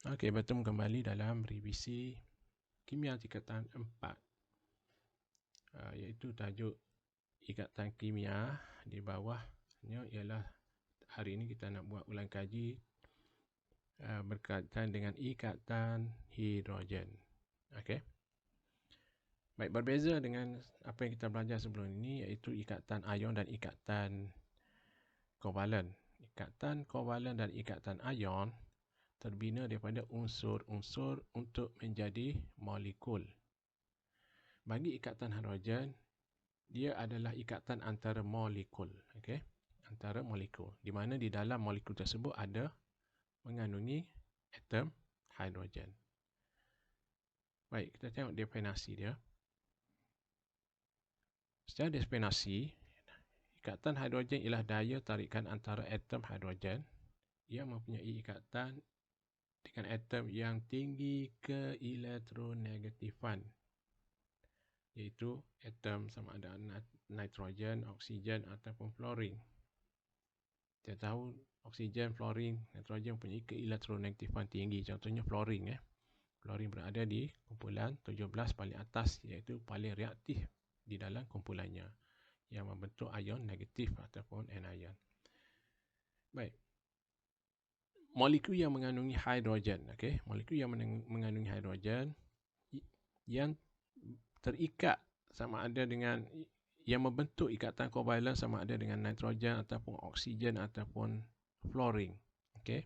Okey, bertemu kembali dalam revisi kimia tingkatan 4, iaitu tajuk ikatan kimia. Di bawahnya ialah hari ini kita nak buat ulang kaji berkaitan dengan ikatan hidrogen. Okey. Baik, berbeza dengan apa yang kita belajar sebelum ini, iaitu ikatan ion dan ikatan kovalen. Ikatan kovalen dan ikatan ion terbina daripada unsur-unsur untuk menjadi molekul. Bagi ikatan hidrogen, dia adalah ikatan antara molekul, okey? Antara molekul, di mana di dalam molekul tersebut ada mengandungi atom hidrogen. Baik, kita tengok definisi dia. Secara definisi, ikatan hidrogen ialah daya tarikan antara atom hidrogen yang mempunyai ikatan dengan atom yang tinggi keelektronegatifan, iaitu atom sama ada nitrogen, oksigen ataupun fluorine. Kita tahu oksigen, fluorine, nitrogen mempunyai keelektronegatifan tinggi. Contohnya fluorine. Fluorine berada di kumpulan 17 paling atas, iaitu paling reaktif di dalam kumpulannya, yang membentuk ion negatif ataupun anion. Baik. Molekul yang mengandungi hidrogen, okey, molekul yang mengandungi hidrogen yang terikat sama ada dengan yang membentuk ikatan kovalen sama ada dengan nitrogen ataupun oksigen ataupun fluorine, okey,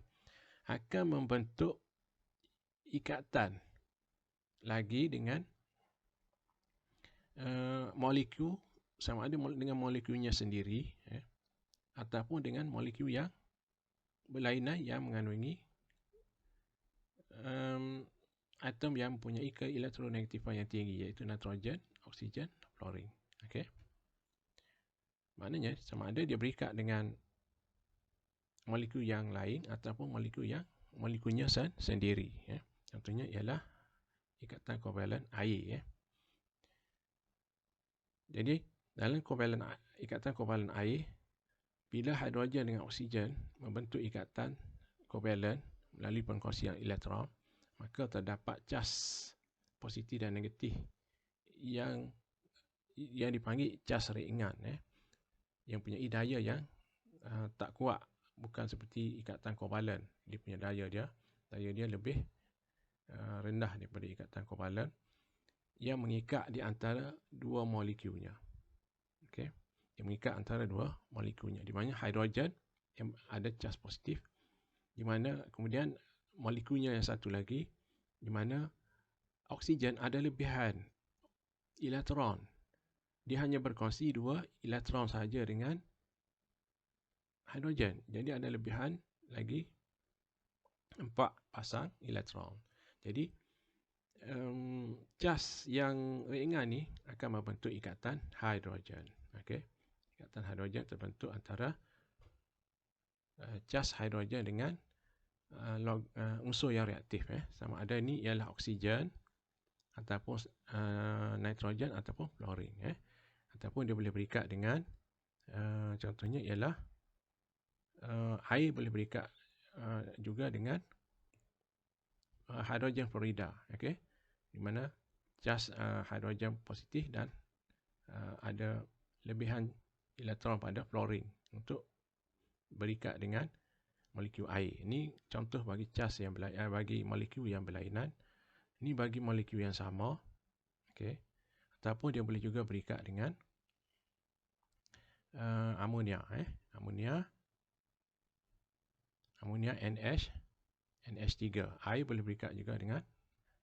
akan membentuk ikatan lagi dengan molekul sama ada dengan molekulnya sendiri, ataupun dengan molekul yang berlainan yang mengandungi atom yang mempunyai keelektronegatifan yang tinggi, iaitu nitrogen, oksigen, fluorine. Okey. Maknanya sama ada dia berikat dengan molekul yang lain ataupun molekulnya sendiri. Contohnya ialah ikatan kovalen air. Jadi dalam ikatan kovalen air, bila hidrogen dengan oksigen membentuk ikatan kovalen melalui perkongsian elektron, maka terdapat cas positif dan negatif yang dipanggil cas ringan, yang punya daya yang tak kuat, bukan seperti ikatan kovalen. Dia punya daya dia lebih rendah daripada ikatan kovalen yang mengikat di antara dua molekulnya. Okey, yang mengikat antara dua molekulnya, di mana hidrogen yang ada cas positif, di mana kemudian molekulnya yang satu lagi, di mana oksigen ada lebihan elektron. Dia hanya berkongsi 2 elektron saja dengan hidrogen. Jadi ada lebihan lagi 4 pasang elektron. Jadi cas yang ringan ni akan membentuk ikatan hidrogen. Okey. Ikatan hidrogen terbentuk antara cas hidrogen dengan unsur yang reaktif, sama ada ni ialah oksigen ataupun nitrogen ataupun fluorine, ataupun dia boleh berikat dengan contohnya ialah air boleh berikat juga dengan hidrogen fluorida, okey, di mana cas hidrogen positif dan ada lebihan elektron pada fluorine untuk berikat dengan molekul air. Ini contoh bagi cas yang bagi molekul yang berlainan. Ini bagi molekul yang sama, okey, ataupun dia boleh juga berikat dengan amonia, amonia NH3. Air boleh berikat juga dengan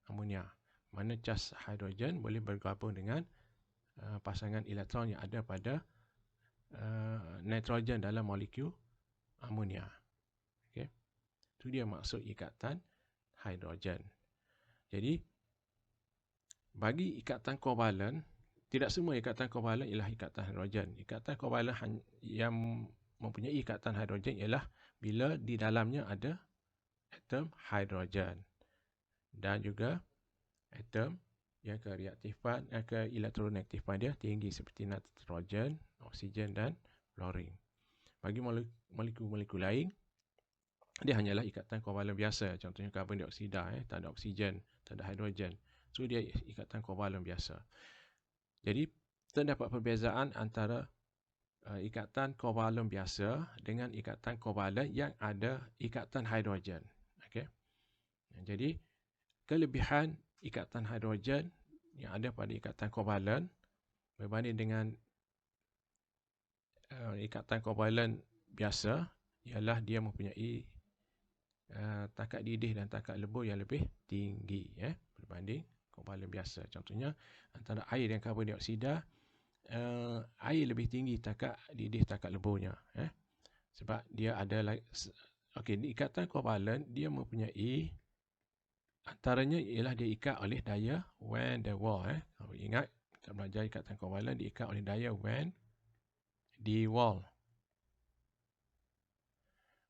amonia. Mana cas hidrogen boleh bergabung dengan pasangan elektron yang ada pada nitrogen dalam molekul amonia. Okey. Itu dia maksud ikatan hidrogen. Jadi bagi ikatan kovalen, tidak semua ikatan kovalen ialah ikatan hidrogen. Ikatan kovalen yang mempunyai ikatan hidrogen ialah bila di dalamnya ada atom hidrogen dan juga atom yang keelektronegatifan dia tinggi seperti nitrogen, oksigen dan fluorine. Bagi molekul-molekul lain, dia hanyalah ikatan kovalen biasa. Contohnya karbon dioksida, tak ada oksigen, tak ada hidrogen. So dia ikatan kovalen biasa. Jadi terdapat perbezaan antara ikatan kovalen biasa dengan ikatan kovalen yang ada ikatan hidrogen. Okay? Jadi kelebihan ikatan hidrogen yang ada pada ikatan kovalen berbanding dengan ikatan kovalen biasa ialah dia mempunyai takat didih dan takat lebur yang lebih tinggi berbanding kovalen biasa. Contohnya antara air dan karbon dioksida, air lebih tinggi takat didih takat leburnya. Sebab dia ada ikatan kovalen dia mempunyai antaranya ialah diikat oleh daya van der Waals. Kalau ingat kita belajar ikatan kovalen diikat oleh daya van der Waals.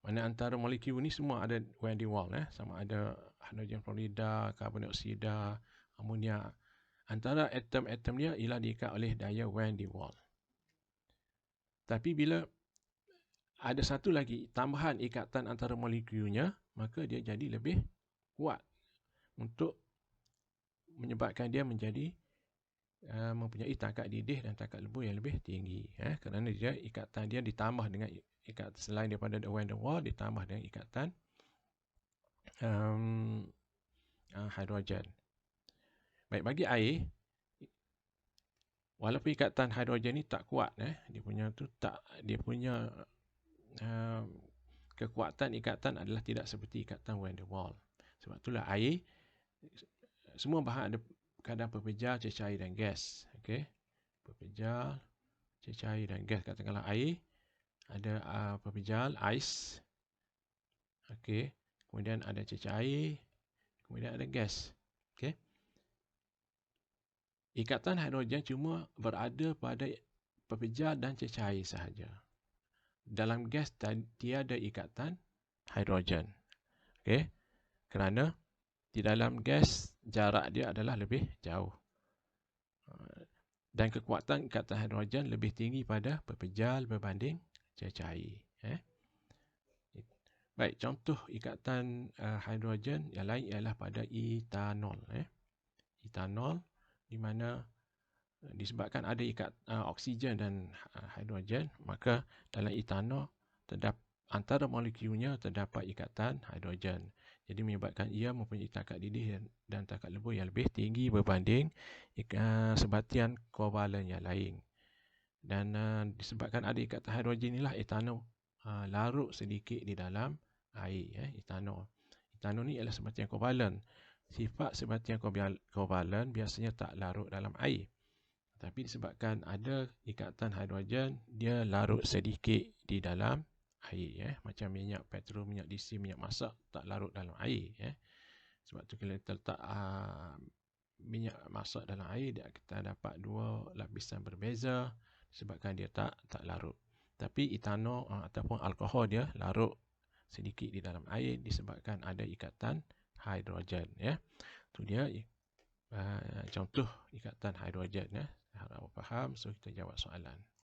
Mana antara molekul ni semua ada van der Waals, sama ada hidrogen fluorida, karbon dioksida, amonia. Antara atom-atom dia ialah diikat oleh daya van der Waals. Tapi bila ada satu lagi tambahan ikatan antara molekulnya, maka dia jadi lebih kuat untuk menyebabkan dia menjadi mempunyai takat didih dan takat lebur yang lebih tinggi. Kerana dia ikatan dia ditambah dengan ikatan selain daripada van der Waals, ditambah dengan ikatan hidrogen. Baik, bagi air, walaupun ikatan hidrogen ni tak kuat, dia punya kekuatan ikatan adalah tidak seperti ikatan van der Waals. Sebab itulah air, semua bahan ada kadar pepejal, cecair dan gas. Okey. Pepejal, cecair dan gas. Katakanlah air ada pepejal, ais. Okey. Kemudian ada cecair, kemudian ada gas. Okey. Ikatan hidrogen cuma berada pada pepejal dan cecair sahaja. Dalam gas tiada ikatan hidrogen. Okey. Kerana di dalam gas jarak dia adalah lebih jauh. Dan kekuatan ikatan hidrogen lebih tinggi pada pepejal berbanding cecair. Baik, contoh ikatan hidrogen yang lain ialah pada etanol. Etanol di mana disebabkan ada oksigen dan hidrogen, maka dalam etanol antara molekulnya terdapat ikatan hidrogen. Jadi menyebabkan ia mempunyai takat didih dan takat lebur yang lebih tinggi berbanding sebatian kovalen yang lain. Dan disebabkan ada ikatan hidrogen inilah etanol larut sedikit di dalam air. Etanol ni ialah sebatian kovalen. Sifat sebatian kovalen biasanya tak larut dalam air. Tapi disebabkan ada ikatan hidrogen, dia larut sedikit di dalam air. Macam minyak petrol, minyak diesel, minyak masak tak larut dalam air. Sebab tu kalau kita letak minyak masak dalam air, kita dapat dua lapisan berbeza disebabkan dia tak larut. Tapi etanol ataupun alkohol dia larut sedikit di dalam air disebabkan ada ikatan hidrogen. Itu dia contoh ikatan hidrogen. Harap faham, so kita jawab soalan.